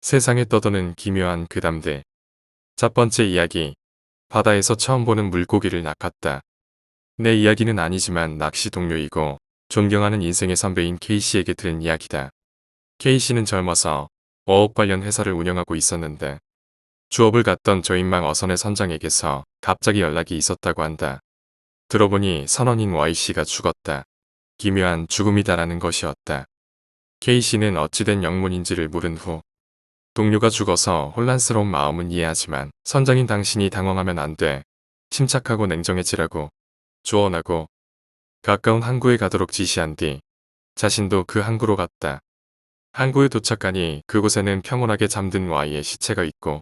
세상에 떠도는 기묘한 괴담들. 첫 번째 이야기. 바다에서 처음 보는 물고기를 낚았다. 내 이야기는 아니지만 낚시 동료이고 존경하는 인생의 선배인 K씨에게 들은 이야기다. K씨는 젊어서 어업 관련 회사를 운영하고 있었는데 주업을 갔던 조인망 어선의 선장에게서 갑자기 연락이 있었다고 한다. 들어보니 선원인 Y씨가 죽었다. 기묘한 죽음이다라는 것이었다. K씨는 어찌된 영문인지를 물은 후 동료가 죽어서 혼란스러운 마음은 이해하지만 선장인 당신이 당황하면 안 돼. 침착하고 냉정해지라고 조언하고 가까운 항구에 가도록 지시한 뒤 자신도 그 항구로 갔다. 항구에 도착하니 그곳에는 평온하게 잠든 Y의 시체가 있고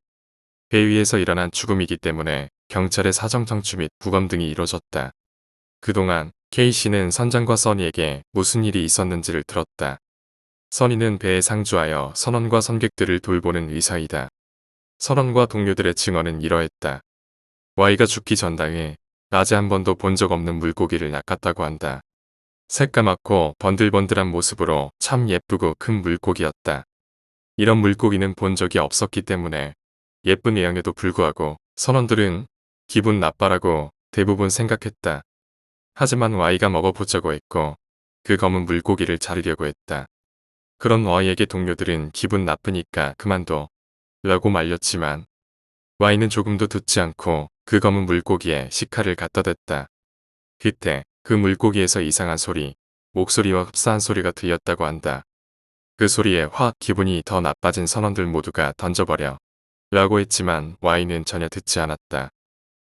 배 위에서 일어난 죽음이기 때문에 경찰의 사정 청취 및 부검 등이 이뤄졌다. 그동안 K씨는 선장과 써니에게 무슨 일이 있었는지를 들었다. 써니는 배에 상주하여 선원과 선객들을 돌보는 의사이다. 선원과 동료들의 증언은 이러했다. Y가 죽기 전당에 낮에 한 번도 본 적 없는 물고기를 낚았다고 한다. 새까맣고 번들번들한 모습으로 참 예쁘고 큰 물고기였다. 이런 물고기는 본 적이 없었기 때문에 예쁜 외양에도 불구하고 선원들은 기분 나빠라고 대부분 생각했다. 하지만 Y가 먹어보자고 했고 그 검은 물고기를 자르려고 했다. 그런 Y에게 동료들은 기분 나쁘니까 그만둬 라고 말렸지만 Y는 조금도 듣지 않고 그 검은 물고기에 식칼을 갖다 댔다. 그때 그 물고기에서 이상한 소리, 목소리와 흡사한 소리가 들렸다고 한다. 그 소리에 확 기분이 더 나빠진 선원들 모두가 던져버려 라고 했지만 Y는 전혀 듣지 않았다.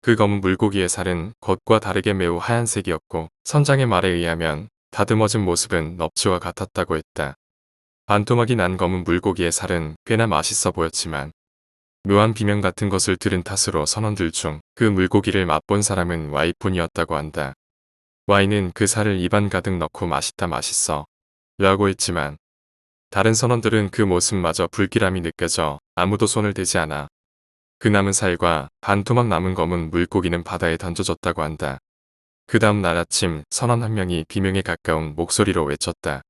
그 검은 물고기의 살은 겉과 다르게 매우 하얀색이었고 선장의 말에 의하면 다듬어진 모습은 넙치와 같았다고 했다. 반토막이 난 검은 물고기의 살은 꽤나 맛있어 보였지만 묘한 비명 같은 것을 들은 탓으로 선원들 중 그 물고기를 맛본 사람은 Y뿐이었다고 한다. Y는 그 살을 입안 가득 넣고 맛있다 맛있어 라고 했지만 다른 선원들은 그 모습마저 불길함이 느껴져 아무도 손을 대지 않아 그 남은 살과 반토막 남은 검은 물고기는 바다에 던져졌다고 한다. 그 다음 날 아침 선원 한 명이 비명에 가까운 목소리로 외쳤다.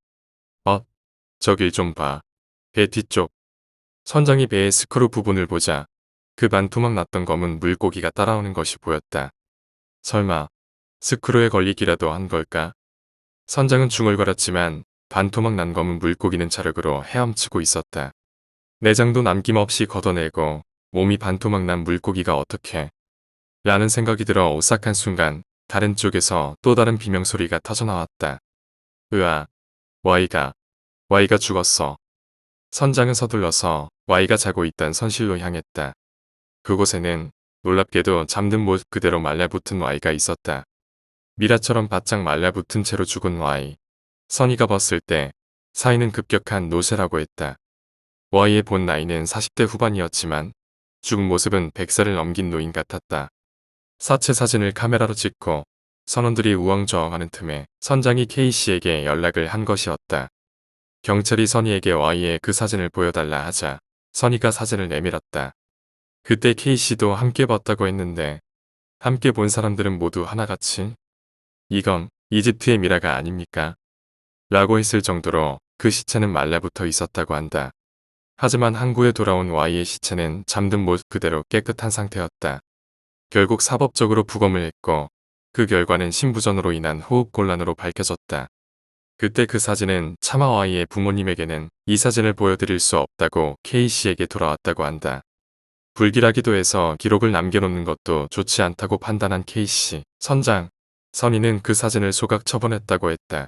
저길 좀 봐. 배 뒤쪽. 선장이 배의 스크루 부분을 보자 그 반토막 났던 검은 물고기가 따라오는 것이 보였다. 설마 스크루에 걸리기라도 한 걸까? 선장은 중얼거렸지만 반토막 난 검은 물고기는 자력으로 헤엄치고 있었다. 내장도 남김없이 걷어내고 몸이 반토막 난 물고기가 어떻게? 라는 생각이 들어 오싹한 순간 다른 쪽에서 또 다른 비명소리가 터져나왔다. 으아, Y가 죽었어. 선장은 서둘러서 Y가 자고 있던 선실로 향했다. 그곳에는 놀랍게도 잠든 모습 그대로 말라붙은 Y가 있었다. 미라처럼 바짝 말라붙은 채로 죽은 Y. 선이가 봤을 때 사인은 급격한 노쇠라고 했다. Y의 본 나이는 40대 후반이었지만 죽은 모습은 100살을 넘긴 노인 같았다. 사체 사진을 카메라로 찍고 선원들이 우왕좌왕하는 틈에 선장이 K씨에게 연락을 한 것이었다. 경찰이 선이에게 Y의 그 사진을 보여달라 하자 선이가 사진을 내밀었다. 그때 K씨도 함께 봤다고 했는데 함께 본 사람들은 모두 하나같이 이건 이집트의 미라가 아닙니까? 라고 했을 정도로 그 시체는 말라붙어 있었다고 한다. 하지만 항구에 돌아온 Y의 시체는 잠든 모습 그대로 깨끗한 상태였다. 결국 사법적으로 부검을 했고 그 결과는 심부전으로 인한 호흡곤란으로 밝혀졌다. 그때 그 사진은 차마 Y의 부모님에게는 이 사진을 보여드릴 수 없다고 K씨에게 돌아왔다고 한다. 불길하기도 해서 기록을 남겨놓는 것도 좋지 않다고 판단한 K씨, 선장, 선이는 그 사진을 소각 처분했다고 했다.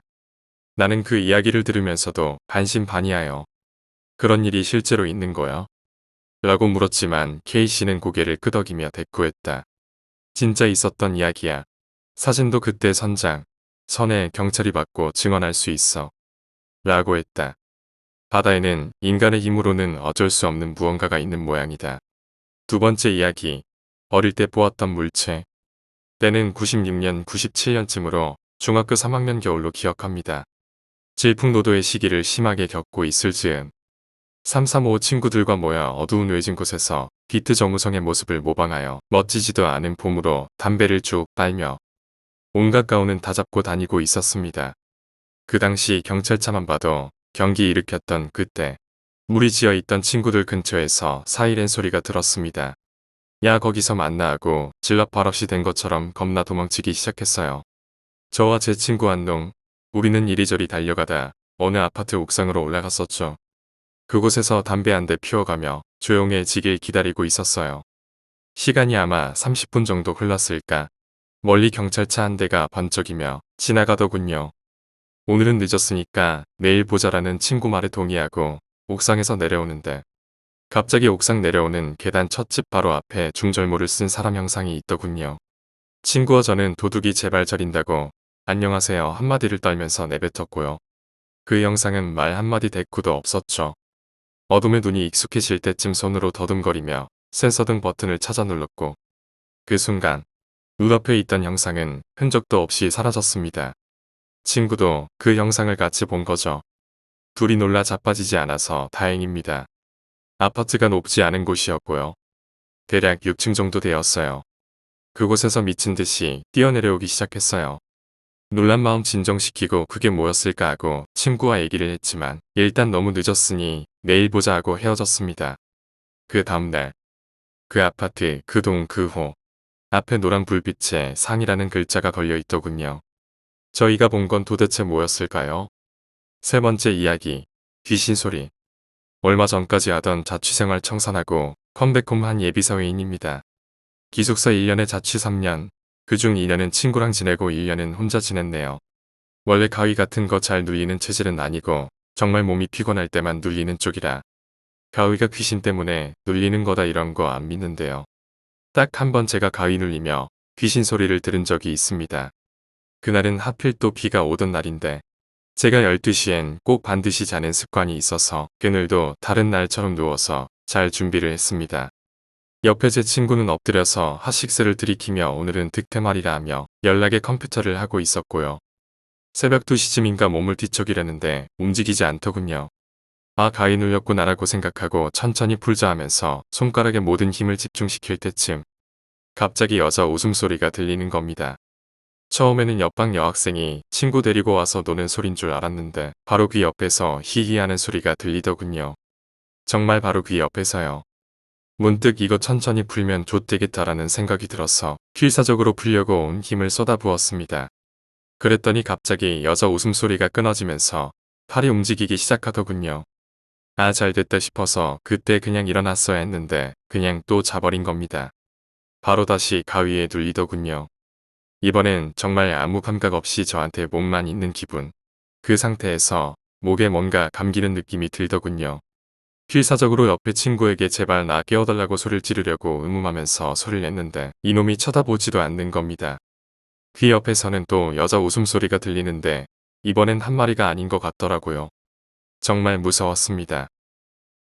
나는 그 이야기를 들으면서도 반신반의하여 그런 일이 실제로 있는 거야? 라고 물었지만 K씨는 고개를 끄덕이며 대꾸했다. 진짜 있었던 이야기야. 사진도 그때 선장, 선에 경찰이 받고 증언할 수 있어. 라고 했다. 바다에는 인간의 힘으로는 어쩔 수 없는 무언가가 있는 모양이다. 두 번째 이야기. 어릴 때 보았던 물체. 때는 96년, 97년쯤으로 중학교 3학년 겨울로 기억합니다. 질풍노도의 시기를 심하게 겪고 있을 즈음 335 친구들과 모여 어두운 외진 곳에서 비트 정우성의 모습을 모방하여 멋지지도 않은 봄으로 담배를 쭉 빨며 온갖 가훈은 다 잡고 다니고 있었습니다. 그 당시 경찰차만 봐도 경기 일으켰던 그때 무리지어 있던 친구들 근처에서 사이렌 소리가 들었습니다. 야 거기서 만나 하고 질럿 발없이 된 것처럼 겁나 도망치기 시작했어요. 저와 제 친구 한농, 우리는 이리저리 달려가다 어느 아파트 옥상으로 올라갔었죠. 그곳에서 담배 한 대 피워가며 조용해지길 기다리고 있었어요. 시간이 아마 30분 정도 흘렀을까. 멀리 경찰차 한 대가 번쩍이며 지나가더군요. 오늘은 늦었으니까 내일 보자라는 친구 말에 동의하고 옥상에서 내려오는데 갑자기 옥상 내려오는 계단 첫집 바로 앞에 중절모를 쓴 사람 형상이 있더군요. 친구와 저는 도둑이 제발 저린다고 안녕하세요 한마디를 떨면서 내뱉었고요. 그 형상은 말 한마디 대꾸도 없었죠. 어둠에 눈이 익숙해질 때쯤 손으로 더듬거리며 센서등 버튼을 찾아 눌렀고 그 순간 눈앞에 있던 형상은 흔적도 없이 사라졌습니다. 친구도 그 형상을 같이 본 거죠. 둘이 놀라 자빠지지 않아서 다행입니다. 아파트가 높지 않은 곳이었고요. 대략 6층 정도 되었어요. 그곳에서 미친 듯이 뛰어내려오기 시작했어요. 놀란 마음 진정시키고 그게 뭐였을까 하고 친구와 얘기를 했지만 일단 너무 늦었으니 내일 보자 하고 헤어졌습니다. 그 다음날 그 아파트 그 동 그 호 앞에 노란 불빛에 상이라는 글자가 걸려 있더군요. 저희가 본 건 도대체 뭐였을까요? 세 번째 이야기 귀신 소리. 얼마 전까지 하던 자취생활 청산하고 컴백홈한 예비사회인입니다. 기숙사 1년에 자취 3년, 그중 2년은 친구랑 지내고 1년은 혼자 지냈네요. 원래 가위 같은 거 잘 눌리는 체질은 아니고 정말 몸이 피곤할 때만 눌리는 쪽이라 가위가 귀신 때문에 눌리는 거다 이런 거 안 믿는데요. 딱 한 번 제가 가위 눌리며 귀신 소리를 들은 적이 있습니다. 그날은 하필 또 비가 오던 날인데 제가 12시엔 꼭 반드시 자는 습관이 있어서 그늘도 다른 날처럼 누워서 잘 준비를 했습니다. 옆에 제 친구는 엎드려서 핫식스를 들이키며 오늘은 득템하리라 하며 연락에 컴퓨터를 하고 있었고요. 새벽 2시쯤인가 몸을 뒤척이려는데 움직이지 않더군요. 아 가위 눌렸구나라고 생각하고 천천히 풀자 하면서 손가락에 모든 힘을 집중시킬 때쯤 갑자기 여자 웃음소리가 들리는 겁니다. 처음에는 옆방 여학생이 친구 데리고 와서 노는 소린 줄 알았는데 바로 귀 옆에서 히히하는 소리가 들리더군요. 정말 바로 귀 옆에서요. 문득 이거 천천히 풀면 좆되겠다라는 생각이 들어서 필사적으로 풀려고 온 힘을 쏟아부었습니다. 그랬더니 갑자기 여자 웃음소리가 끊어지면서 팔이 움직이기 시작하더군요. 아 잘됐다 싶어서 그때 그냥 일어났어야 했는데 그냥 또 자버린 겁니다. 바로 다시 가위에 눌리더군요. 이번엔 정말 아무 감각 없이 저한테 몸만 있는 기분. 그 상태에서 목에 뭔가 감기는 느낌이 들더군요. 필사적으로 옆에 친구에게 제발 나 깨워달라고 소리를 지르려고 의문하면서 소리를 냈는데 이놈이 쳐다보지도 않는 겁니다. 귀 옆에서는 또 여자 웃음소리가 들리는데 이번엔 한 마리가 아닌 것 같더라고요. 정말 무서웠습니다.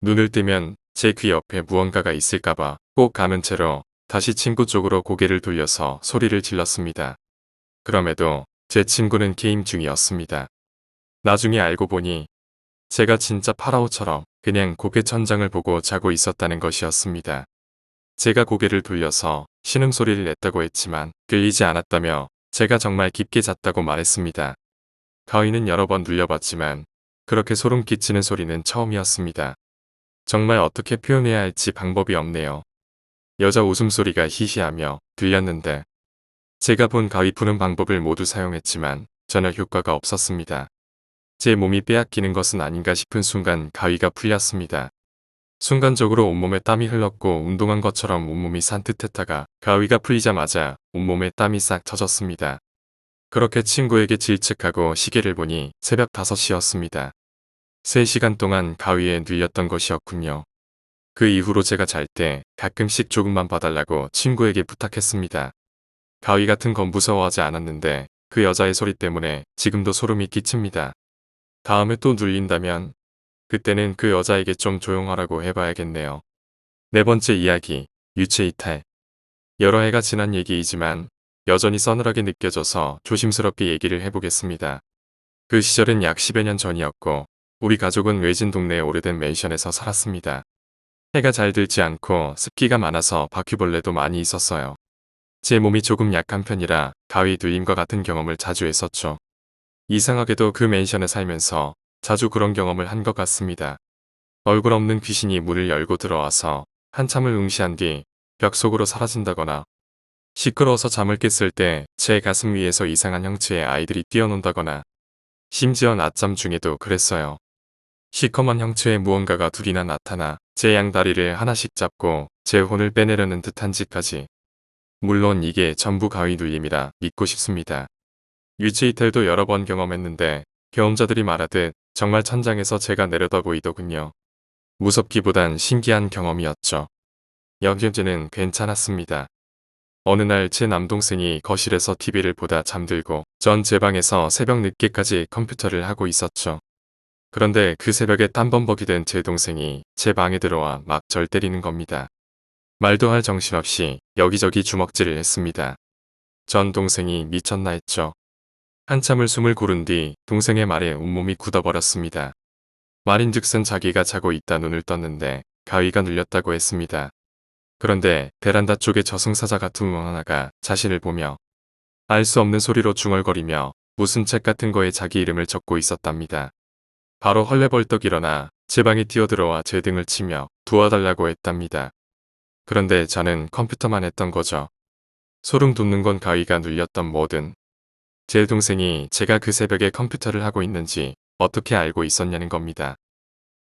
눈을 뜨면 제 귀 옆에 무언가가 있을까봐 꼭 감은 채로 다시 친구 쪽으로 고개를 돌려서 소리를 질렀습니다. 그럼에도 제 친구는 게임 중이었습니다. 나중에 알고 보니 제가 진짜 파라오처럼 그냥 고개 천장을 보고 자고 있었다는 것이었습니다. 제가 고개를 돌려서 신음소리를 냈다고 했지만 끌리지 않았다며 제가 정말 깊게 잤다고 말했습니다. 가위는 여러 번 눌려봤지만 그렇게 소름 끼치는 소리는 처음이었습니다. 정말 어떻게 표현해야 할지 방법이 없네요. 여자 웃음소리가 히히하며 들렸는데 제가 본 가위 푸는 방법을 모두 사용했지만 전혀 효과가 없었습니다. 제 몸이 빼앗기는 것은 아닌가 싶은 순간 가위가 풀렸습니다. 순간적으로 온몸에 땀이 흘렀고 운동한 것처럼 온몸이 산뜻했다가 가위가 풀리자마자 온몸에 땀이 싹 젖었습니다. 그렇게 친구에게 질책하고 시계를 보니 새벽 5시였습니다. 3시간 동안 가위에 눌렸던 것이었군요. 그 이후로 제가 잘 때 가끔씩 조금만 봐달라고 친구에게 부탁했습니다. 가위 같은 건 무서워하지 않았는데 그 여자의 소리 때문에 지금도 소름이 끼칩니다. 다음에 또 눌린다면 그때는 그 여자에게 좀 조용하라고 해봐야겠네요. 네 번째 이야기, 유체 이탈. 여러 해가 지난 얘기이지만 여전히 서늘하게 느껴져서 조심스럽게 얘기를 해보겠습니다. 그 시절은 약 10여 년 전이었고 우리 가족은 외진 동네의 오래된 맨션에서 살았습니다. 해가 잘 들지 않고 습기가 많아서 바퀴벌레도 많이 있었어요. 제 몸이 조금 약한 편이라 가위 눌림과 같은 경험을 자주 했었죠. 이상하게도 그 맨션에 살면서 자주 그런 경험을 한 것 같습니다. 얼굴 없는 귀신이 문을 열고 들어와서 한참을 응시한 뒤 벽 속으로 사라진다거나 시끄러워서 잠을 깼을 때 제 가슴 위에서 이상한 형체의 아이들이 뛰어논다거나 심지어 낮잠 중에도 그랬어요. 시커먼 형체의 무언가가 둘이나 나타나 제 양다리를 하나씩 잡고 제 혼을 빼내려는 듯한 짓까지. 물론 이게 전부 가위 눌림이라 믿고 싶습니다. 유체 이탈도 여러 번 경험했는데 경험자들이 말하듯 정말 천장에서 제가 내려다 보이더군요. 무섭기보단 신기한 경험이었죠. 여경제는 괜찮았습니다. 어느 날 제 남동생이 거실에서 TV를 보다 잠들고 전 제 방에서 새벽 늦게까지 컴퓨터를 하고 있었죠. 그런데 그 새벽에 땀범벅이 된 제 동생이 제 방에 들어와 막 절 때리는 겁니다. 말도 할 정신없이 여기저기 주먹질을 했습니다. 전 동생이 미쳤나 했죠. 한참을 숨을 고른 뒤 동생의 말에 온몸이 굳어버렸습니다. 말인즉슨 자기가 자고 있다 눈을 떴는데 가위가 눌렸다고 했습니다. 그런데 베란다 쪽에 저승사자 같은 문 하나가 자신을 보며 알 수 없는 소리로 중얼거리며 무슨 책 같은 거에 자기 이름을 적고 있었답니다. 바로 헐레벌떡 일어나 제 방에 뛰어들어와 제 등을 치며 도와달라고 했답니다. 그런데 저는 컴퓨터만 했던 거죠. 소름 돋는 건 가위가 눌렸던 뭐든 제 동생이 제가 그 새벽에 컴퓨터를 하고 있는지 어떻게 알고 있었냐는 겁니다.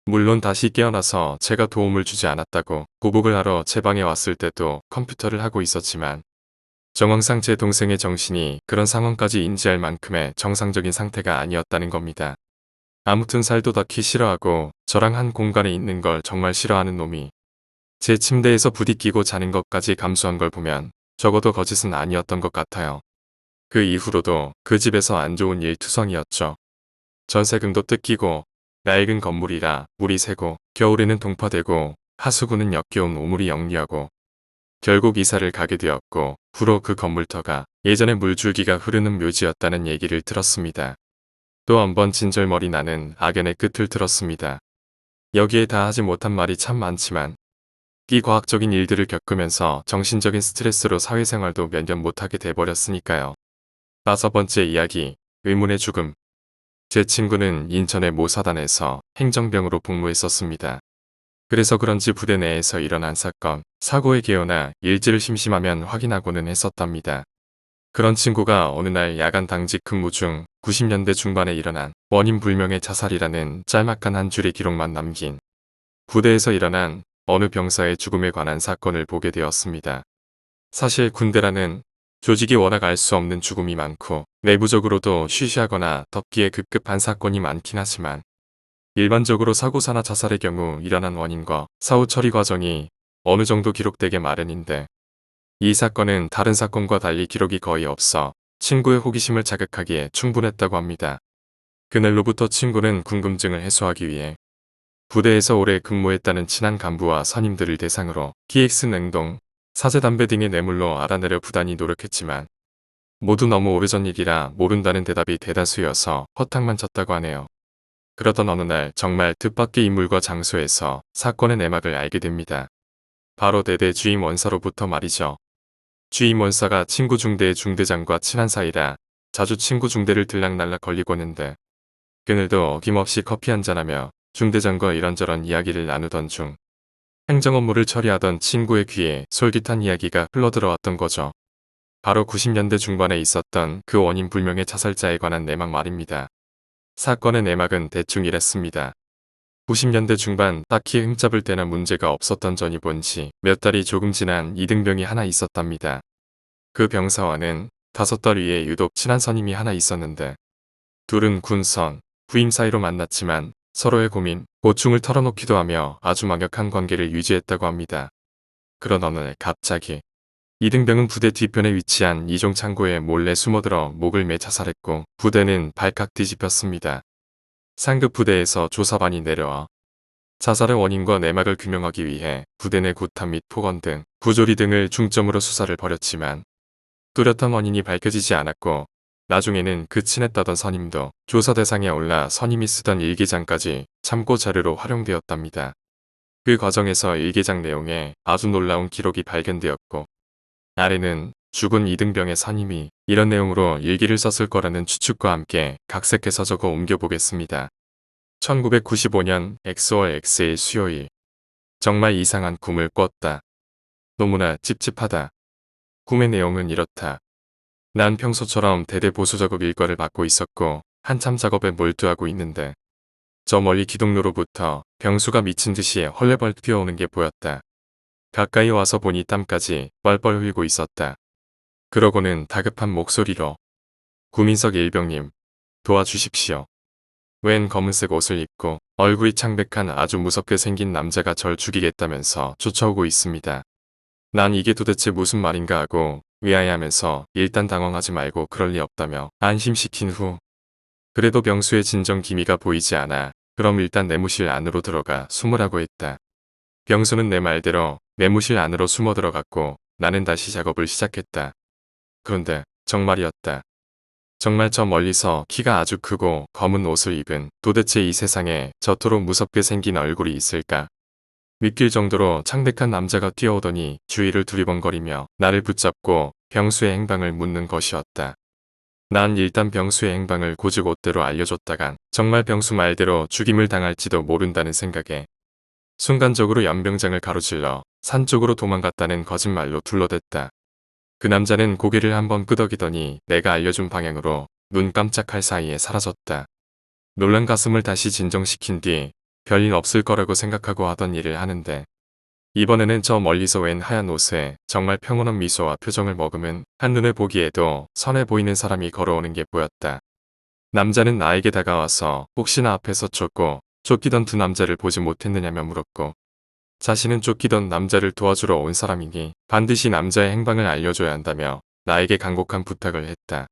물론 다시 깨어나서 제가 도움을 주지 않았다고 보복을 하러 제 방에 왔을 때도 컴퓨터를 하고 있었지만 정황상 제 동생의 정신이 그런 상황까지 인지할 만큼의 정상적인 상태가 아니었다는 겁니다. 아무튼 살도 닿기 싫어하고 저랑 한 공간에 있는 걸 정말 싫어하는 놈이 제 침대에서 부딪히고 자는 것까지 감수한 걸 보면 적어도 거짓은 아니었던 것 같아요. 그 이후로도 그 집에서 안 좋은 일 투성이었죠. 전세금도 뜯기고 낡은 건물이라 물이 새고 겨울에는 동파되고 하수구는 역겨운 우물이 역류하고 결국 이사를 가게 되었고 후로 그 건물터가 예전에 물줄기가 흐르는 묘지였다는 얘기를 들었습니다. 또 한 번 진절머리 나는 악연의 끝을 들었습니다. 여기에 다 하지 못한 말이 참 많지만 비과학적인 일들을 겪으면서 정신적인 스트레스로 사회생활도 몇 년 못하게 돼버렸으니까요. 5번째 이야기, 의문의 죽음. 제 친구는 인천의 모 사단에서 행정병으로 복무했었습니다. 그래서 그런지 부대 내에서 일어난 사건, 사고의 개요나 일지를 심심하면 확인하고는 했었답니다. 그런 친구가 어느 날 야간 당직 근무 중 90년대 중반에 일어난 원인 불명의 자살이라는 짤막한 한 줄의 기록만 남긴 부대에서 일어난 어느 병사의 죽음에 관한 사건을 보게 되었습니다. 사실 군대라는 조직이 워낙 알 수 없는 죽음이 많고 내부적으로도 쉬쉬하거나 덮기에 급급한 사건이 많긴 하지만 일반적으로 사고사나 자살의 경우 일어난 원인과 사후 처리 과정이 어느 정도 기록되게 마련인데 이 사건은 다른 사건과 달리 기록이 거의 없어 친구의 호기심을 자극하기에 충분했다고 합니다. 그날로부터 친구는 궁금증을 해소하기 위해 부대에서 오래 근무했다는 친한 간부와 선임들을 대상으로 PX 냉동, 사제 담배 등의 뇌물로 알아내려 부단히 노력했지만 모두 너무 오래전 일이라 모른다는 대답이 대다수여서 허탕만 쳤다고 하네요. 그러던 어느 날 정말 뜻밖의 인물과 장소에서 사건의 내막을 알게 됩니다. 바로 대대 주임 원사로부터 말이죠. 주임 원사가 친구 중대의 중대장과 친한 사이라 자주 친구 중대를 들락날락 걸리고 했는데 그늘도 어김없이 커피 한잔하며 중대장과 이런저런 이야기를 나누던 중 행정 업무를 처리하던 친구의 귀에 솔깃한 이야기가 흘러들어왔던 거죠. 바로 90년대 중반에 있었던 그 원인 불명의 자살자에 관한 내막 말입니다. 사건의 내막은 대충 이랬습니다. 90년대 중반 딱히 흠잡을 때나 문제가 없었던 전이 본지 몇 달이 조금 지난 이등병이 하나 있었답니다. 그 병사와는 5달 위에 유독 친한 선임이 하나 있었는데 둘은 군선, 부임 사이로 만났지만 서로의 고민, 고충을 털어놓기도 하며 아주 막역한 관계를 유지했다고 합니다. 그런 어느 날 갑자기 이등병은 부대 뒤편에 위치한 이종 창고에 몰래 숨어들어 목을 매 자살했고 부대는 발칵 뒤집혔습니다. 상급 부대에서 조사반이 내려와 자살의 원인과 내막을 규명하기 위해 부대 내 구타 및 폭언 등 부조리 등을 중점으로 수사를 벌였지만 뚜렷한 원인이 밝혀지지 않았고 나중에는 그 친했다던 선임도 조사 대상에 올라 선임이 쓰던 일기장까지 참고 자료로 활용되었답니다. 그 과정에서 일기장 내용에 아주 놀라운 기록이 발견되었고 아래는 죽은 이등병의 선임이 이런 내용으로 일기를 썼을 거라는 추측과 함께 각색해서 적어 옮겨보겠습니다. 1995년 엑소월 X의 수요일. 정말 이상한 꿈을 꿨다. 너무나 찝찝하다. 꿈의 내용은 이렇다. 난 평소처럼 대대보수 작업 일과를 맡고 있었고 한참 작업에 몰두하고 있는데 저 멀리 기둥로로부터 병수가 미친 듯이 헐레벌 뛰어오는 게 보였다. 가까이 와서 보니 땀까지 뻘뻘 흘리고 있었다. 그러고는 다급한 목소리로 구민석 일병님 도와주십시오. 웬 검은색 옷을 입고 얼굴이 창백한 아주 무섭게 생긴 남자가 절 죽이겠다면서 쫓아오고 있습니다. 난 이게 도대체 무슨 말인가 하고 의아해하면서 일단 당황하지 말고 그럴 리 없다며 안심시킨 후 그래도 병수의 진정 기미가 보이지 않아 그럼 일단 내무실 안으로 들어가 숨으라고 했다. 병수는 내 말대로 내무실 안으로 숨어 들어갔고 나는 다시 작업을 시작했다. 그런데 정말이었다. 정말 저 멀리서 키가 아주 크고 검은 옷을 입은 도대체 이 세상에 저토록 무섭게 생긴 얼굴이 있을까? 믿길 정도로 창백한 남자가 뛰어오더니 주위를 두리번거리며 나를 붙잡고 병수의 행방을 묻는 것이었다. 난 일단 병수의 행방을 고지곳대로 알려줬다간 정말 병수 말대로 죽임을 당할지도 모른다는 생각에 순간적으로 연병장을 가로질러 산 쪽으로 도망갔다는 거짓말로 둘러댔다. 그 남자는 고개를 한번 끄덕이더니 내가 알려준 방향으로 눈 깜짝할 사이에 사라졌다. 놀란 가슴을 다시 진정시킨 뒤 별일 없을 거라고 생각하고 하던 일을 하는데 이번에는 저 멀리서 웬 하얀 옷에 정말 평온한 미소와 표정을 머금은 한눈에 보기에도 선해 보이는 사람이 걸어오는 게 보였다. 남자는 나에게 다가와서 혹시나 앞에서 쫓기던 두 남자를 보지 못했느냐며 물었고 자신은 쫓기던 남자를 도와주러 온 사람이니 반드시 남자의 행방을 알려줘야 한다며 나에게 간곡한 부탁을 했다.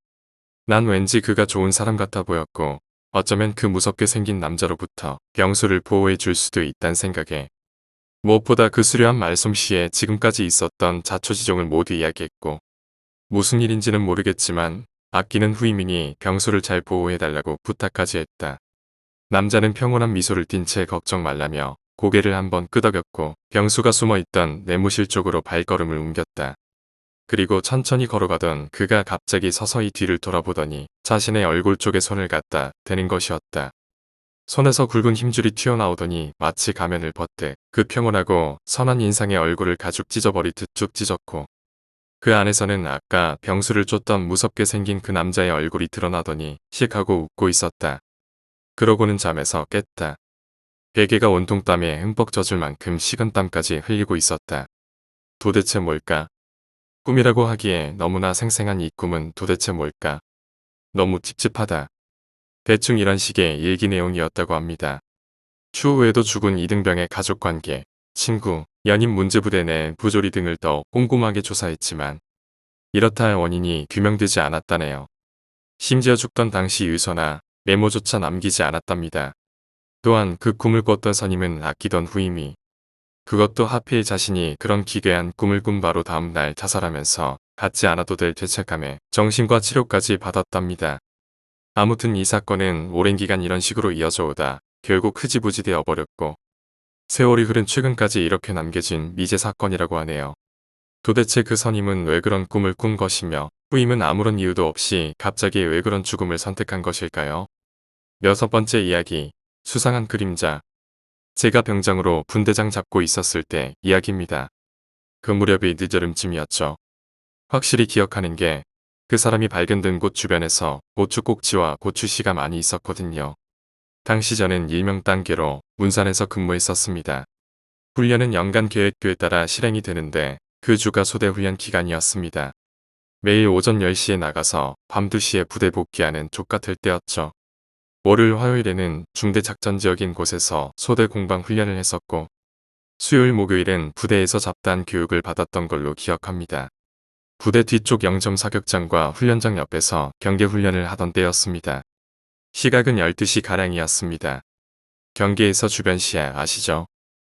난 왠지 그가 좋은 사람 같아 보였고 어쩌면 그 무섭게 생긴 남자로부터 병수를 보호해 줄 수도 있단 생각에 무엇보다 그 수려한 말솜씨에 지금까지 있었던 자초지종을 모두 이야기했고 무슨 일인지는 모르겠지만 아끼는 후임이니 병수를 잘 보호해달라고 부탁까지 했다. 남자는 평온한 미소를 띤 채 걱정 말라며 고개를 한번 끄덕였고 병수가 숨어있던 내무실 쪽으로 발걸음을 옮겼다. 그리고 천천히 걸어가던 그가 갑자기 서서히 뒤를 돌아보더니 자신의 얼굴 쪽에 손을 갖다 대는 것이었다. 손에서 굵은 힘줄이 튀어나오더니 마치 가면을 벗듯 그 평온하고 선한 인상의 얼굴을 가죽 찢어버리듯 쭉 찢었고 그 안에서는 아까 병수를 쫓던 무섭게 생긴 그 남자의 얼굴이 드러나더니 씩 하고 웃고 있었다. 그러고는 잠에서 깼다. 베개가 온통 땀에 흠뻑 젖을 만큼 식은 땀까지 흘리고 있었다. 도대체 뭘까? 꿈이라고 하기에 너무나 생생한 이 꿈은 도대체 뭘까? 너무 찝찝하다. 대충 이런 식의 일기 내용이었다고 합니다. 추후에도 죽은 이등병의 가족관계, 친구, 연인 문제부대 내 부조리 등을 더 꼼꼼하게 조사했지만 이렇다 할 원인이 규명되지 않았다네요. 심지어 죽던 당시 유서나 메모조차 남기지 않았답니다. 또한 그 꿈을 꿨던 선임은 아끼던 후임이 그것도 하필 자신이 그런 기괴한 꿈을 꾼 바로 다음 날 자살하면서 갖지 않아도 될 죄책감에 정신과 치료까지 받았답니다. 아무튼 이 사건은 오랜 기간 이런 식으로 이어져 오다 결국 흐지부지 되어 버렸고 세월이 흐른 최근까지 이렇게 남겨진 미제 사건이라고 하네요. 도대체 그 선임은 왜 그런 꿈을 꾼 것이며 후임은 아무런 이유도 없이 갑자기 왜 그런 죽음을 선택한 것일까요? 6번째 이야기, 수상한 그림자. 제가 병장으로 분대장 잡고 있었을 때 이야기입니다. 그 무렵이 늦여름쯤이었죠. 확실히 기억하는 게 그 사람이 발견된 곳 주변에서 고추꼭지와 고추씨가 많이 있었거든요. 당시 저는 일명 단계로 문산에서 근무했었습니다. 훈련은 연간 계획표에 따라 실행이 되는데 그 주가 소대 훈련 기간이었습니다. 매일 오전 10시에 나가서 밤 2시에 부대 복귀하는 족같을 때였죠. 월요일 화요일에는 중대 작전 지역인 곳에서 소대 공방 훈련을 했었고 수요일 목요일엔 부대에서 잡다한 교육을 받았던 걸로 기억합니다. 부대 뒤쪽 영점 사격장과 훈련장 옆에서 경계 훈련을 하던 때였습니다. 시각은 12시가량이었습니다. 경계에서 주변 시야 아시죠?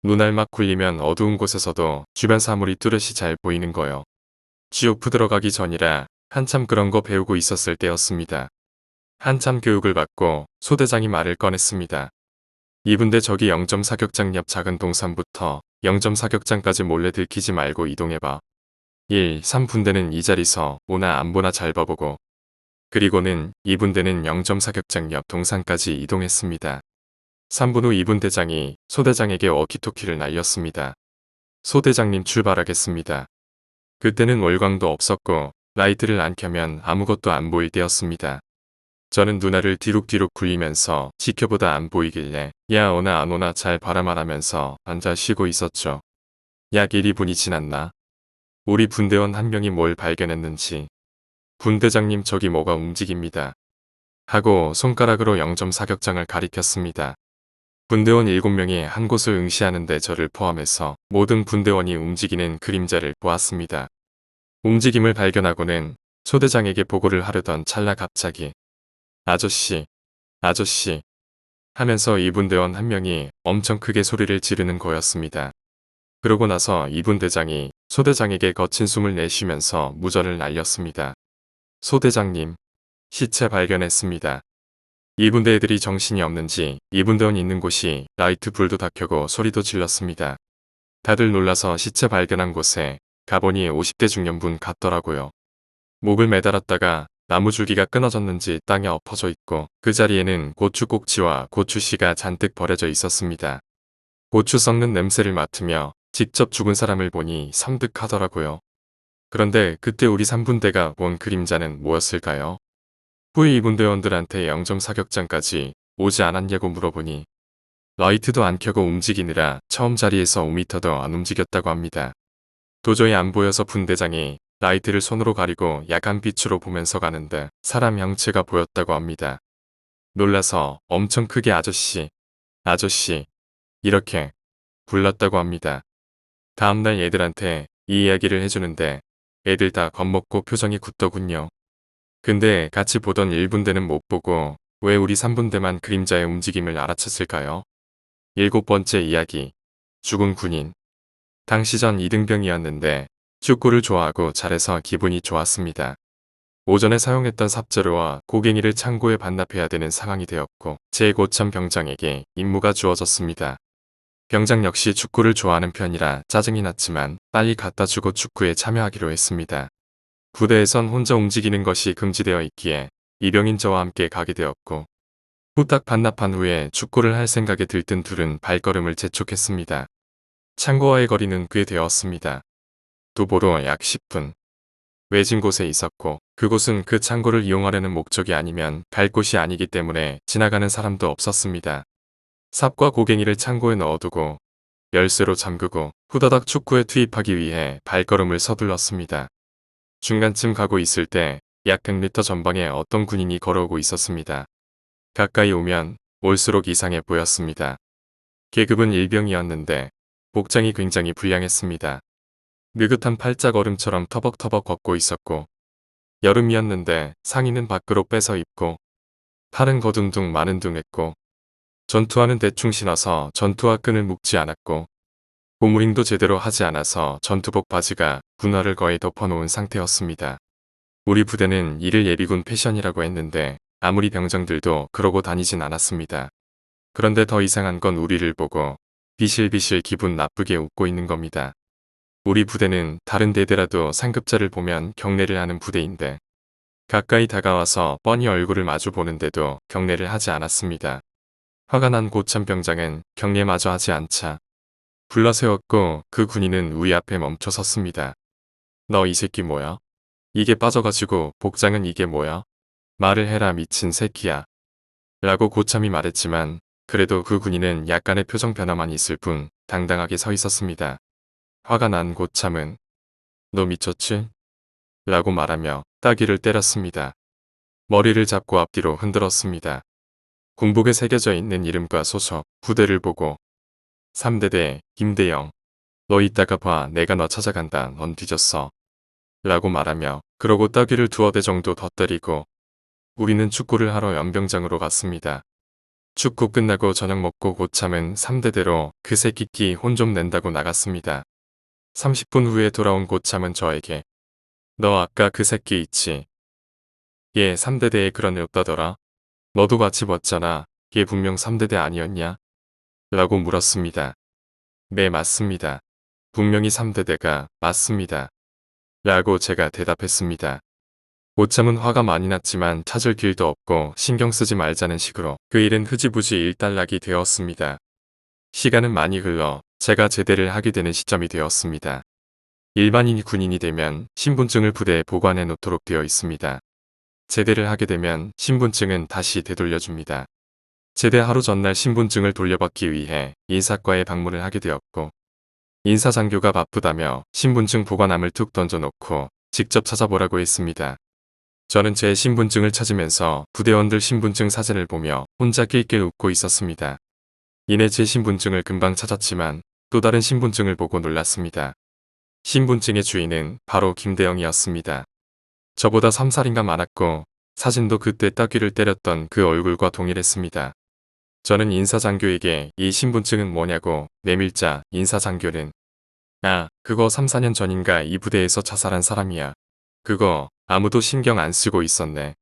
눈알막 굴리면 어두운 곳에서도 주변 사물이 뚜렷이 잘 보이는 거요. GOF 들어가기 전이라 한참 그런 거 배우고 있었을 때였습니다. 한참 교육을 받고 소대장이 말을 꺼냈습니다. 이분대 저기 영점 사격장 옆 작은 동산부터 영점 사격장까지 몰래 들키지 말고 이동해봐. 1, 3분대는 이 자리서 오나 안 보나 잘 봐보고 그리고는 2분대는 영점 사격장 옆 동산까지 이동했습니다. 3분 후 2분 대장이 소대장에게 워키토키를 날렸습니다. 소대장님 출발하겠습니다. 그때는 월광도 없었고 라이트를 안 켜면 아무것도 안 보일 때였습니다. 저는 누나를 뒤룩뒤룩 굴리면서 지켜보다 안 보이길래 야 오나 안 오나 잘 봐라 말하면서 앉아 쉬고 있었죠. 약 1~2분이 지났나? 우리 분대원 한 명이 뭘 발견했는지 분대장님 저기 뭐가 움직입니다. 하고 손가락으로 0점 사격장을 가리켰습니다. 분대원 7명이 한 곳을 응시하는데 저를 포함해서 모든 분대원이 움직이는 그림자를 보았습니다. 움직임을 발견하고는 소대장에게 보고를 하려던 찰나 갑자기 아저씨, 아저씨 하면서 2분대원 한 명이 엄청 크게 소리를 지르는 거였습니다. 그러고 나서 2분대장이 소대장에게 거친 숨을 내쉬면서 무전을 날렸습니다. 소대장님, 시체 발견했습니다. 2분대 애들이 정신이 없는지 2분대원 있는 곳이 라이트 불도 다 켜고 소리도 질렀습니다. 다들 놀라서 시체 발견한 곳에 가보니 50대 중년분 같더라고요. 목을 매달았다가 나무 줄기가 끊어졌는지 땅에 엎어져 있고 그 자리에는 고추 꼭지와 고추씨가 잔뜩 버려져 있었습니다. 고추 썩는 냄새를 맡으며 직접 죽은 사람을 보니 섬뜩하더라고요. 그런데 그때 우리 3분대가 본 그림자는 뭐였을까요? 후에 2분대원들한테 0점 사격장까지 오지 않았냐고 물어보니 라이트도 안 켜고 움직이느라 처음 자리에서 5m도 안 움직였다고 합니다. 도저히 안 보여서 분대장이 라이트를 손으로 가리고 야간 빛으로 보면서 가는데 사람 형체가 보였다고 합니다. 놀라서 엄청 크게 아저씨, 아저씨 이렇게 불렀다고 합니다. 다음날 애들한테 이 이야기를 해주는데 애들 다 겁먹고 표정이 굳더군요. 근데 같이 보던 1분대는 못 보고 왜 우리 3분대만 그림자의 움직임을 알아챘을까요? 7번째 이야기. 죽은 군인. 당시 전 2등병이었는데 축구를 좋아하고 잘해서 기분이 좋았습니다. 오전에 사용했던 삽자루와 고갱이를 창고에 반납해야 되는 상황이 되었고 제 고참 병장에게 임무가 주어졌습니다. 병장 역시 축구를 좋아하는 편이라 짜증이 났지만 빨리 갖다 주고 축구에 참여하기로 했습니다. 부대에선 혼자 움직이는 것이 금지되어 있기에 이병인 저와 함께 가게 되었고 후딱 반납한 후에 축구를 할 생각에 들뜬 둘은 발걸음을 재촉했습니다. 창고와의 거리는 꽤 되었습니다. 도보로 약 10분. 외진 곳에 있었고 그곳은 그 창고를 이용하려는 목적이 아니면 갈 곳이 아니기 때문에 지나가는 사람도 없었습니다. 삽과 고갱이를 창고에 넣어두고 열쇠로 잠그고 후다닥 축구에 투입하기 위해 발걸음을 서둘렀습니다. 중간쯤 가고 있을 때 약 100m 전방에 어떤 군인이 걸어오고 있었습니다. 가까이 오면 올수록 이상해 보였습니다. 계급은 일병이었는데 복장이 굉장히 불량했습니다. 느긋한 팔자걸음처럼 터벅터벅 걷고 있었고 여름이었는데 상의는 밖으로 빼서 입고 팔은 거둥둥 마는 둥 했고 전투화는 대충 신어서 전투화 끈을 묶지 않았고 고무링도 제대로 하지 않아서 전투복 바지가 분화를 거의 덮어놓은 상태였습니다. 우리 부대는 이를 예비군 패션이라고 했는데 아무리 병장들도 그러고 다니진 않았습니다. 그런데 더 이상한 건 우리를 보고 비실비실 기분 나쁘게 웃고 있는 겁니다. 우리 부대는 다른 대대라도 상급자를 보면 경례를 하는 부대인데 가까이 다가와서 뻔히 얼굴을 마주 보는데도 경례를 하지 않았습니다. 화가 난 고참 병장은 경례마저 하지 않자 불러세웠고 그 군인은 우리 앞에 멈춰 섰습니다. 너 이 새끼 뭐야? 이게 빠져가지고 복장은 이게 뭐야? 말을 해라 미친 새끼야. 라고 고참이 말했지만 그래도 그 군인은 약간의 표정 변화만 있을 뿐 당당하게 서 있었습니다. 화가 난 고참은 너 미쳤지? 라고 말하며 따귀를 때렸습니다. 머리를 잡고 앞뒤로 흔들었습니다. 군복에 새겨져 있는 이름과 소속, 부대를 보고 3대대 김대영 너 이따가 봐 내가 너 찾아간다 넌 뒤졌어. 라고 말하며 그러고 따귀를 2대 정도 더 때리고 우리는 축구를 하러 연병장으로 갔습니다. 축구 끝나고 저녁 먹고 고참은 3대대로 그 새끼 끼 혼 좀 낸다고 나갔습니다. 30분 후에 돌아온 고참은 저에게 너 아까 그 새끼 있지? 얘 3대대에 그런 애 없다더라. 너도 같이 봤잖아. 얘 분명 3대대 아니었냐? 라고 물었습니다. 네 맞습니다. 분명히 3대대가 맞습니다. 라고 제가 대답했습니다. 못 참은 화가 많이 났지만 찾을 길도 없고 신경 쓰지 말자는 식으로 그 일은 흐지부지 일단락이 되었습니다. 시간은 많이 흘러 제가 제대를 하게 되는 시점이 되었습니다. 일반인이 군인이 되면 신분증을 부대에 보관해 놓도록 되어 있습니다. 제대를 하게 되면 신분증은 다시 되돌려줍니다. 제대 하루 전날 신분증을 돌려받기 위해 인사과에 방문을 하게 되었고 인사장교가 바쁘다며 신분증 보관함을 툭 던져놓고 직접 찾아보라고 했습니다. 저는 제 신분증을 찾으면서 부대원들 신분증 사진을 보며 혼자 낄낄 웃고 있었습니다. 이내 제 신분증을 금방 찾았지만 또 다른 신분증을 보고 놀랐습니다. 신분증의 주인은 바로 김대영이었습니다. 저보다 3살인가 많았고 사진도 그때 따귀를 때렸던 그 얼굴과 동일했습니다. 저는 인사장교에게 이 신분증은 뭐냐고 내밀자 인사장교는 아, 그거 3, 4년 전인가 이 부대에서 자살한 사람이야. 그거 아무도 신경 안 쓰고 있었네.